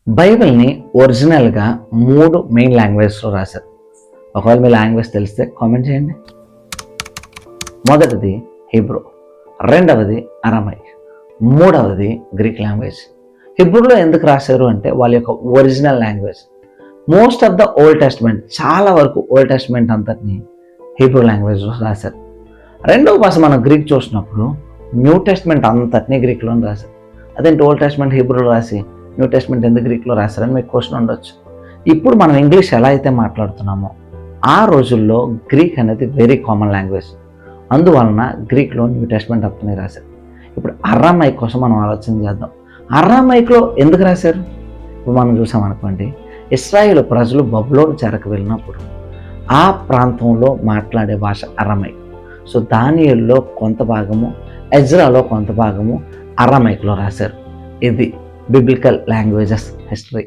బైబిల్ని ఒరిజినల్గా 3 మెయిన్ లాంగ్వేజ్లో రాశారు. ఒకవేళ మీ లాంగ్వేజ్ తెలిస్తే కామెంట్ చేయండి. మొదటిది హీబ్రూ, రెండవది అరమైక్, మూడవది గ్రీక్ లాంగ్వేజ్. హిబ్రూలో ఎందుకు రాశారు అంటే వాళ్ళ యొక్క original language. Most of the old testament, చాలా వరకు ఓల్డ్ టెస్ట్మెంట్ అంతటిని హీబ్రూ లాంగ్వేజ్లో రాశారు. రెండవ భాష మనం గ్రీక్ చూసినప్పుడు న్యూ టెస్ట్మెంట్ అంతటినీ గ్రీక్లోనే రాశారు. అదేంటి ఓల్డ్ టెస్ట్మెంట్ హీబ్రూలో రాసి న్యూ టెస్ట్మెంట్ ఎందుకు గ్రీక్లో రాశారని మీకు క్వశ్చన్ ఉండొచ్చు. ఇప్పుడు మనం ఇంగ్లీష్ ఎలా అయితే మాట్లాడుతున్నామో ఆ రోజుల్లో గ్రీక్ అనేది వెరీ కామన్ లాంగ్వేజ్. అందువలన గ్రీక్లో న్యూ టెస్ట్మెంట్ అంతనే రాశారు. ఇప్పుడు అరామైక్ కోసం మనం ఆలోచన చేద్దాం. అరామైక్లో ఎందుకు రాశారు? ఇప్పుడు మనం చూసామనుకోండి, ఇశ్రాయేలు ప్రజలు బబులోను చెరకు వెళ్ళినప్పుడు ఆ ప్రాంతంలో మాట్లాడే భాష అరామైక్. సో దానియేలులో కొంత భాగము, ఎజ్రాలో కొంత భాగము అరామైక్లో రాశారు. ఇది బిబ్లికల్ లాంగ్వేజెస్ హిస్టరీ.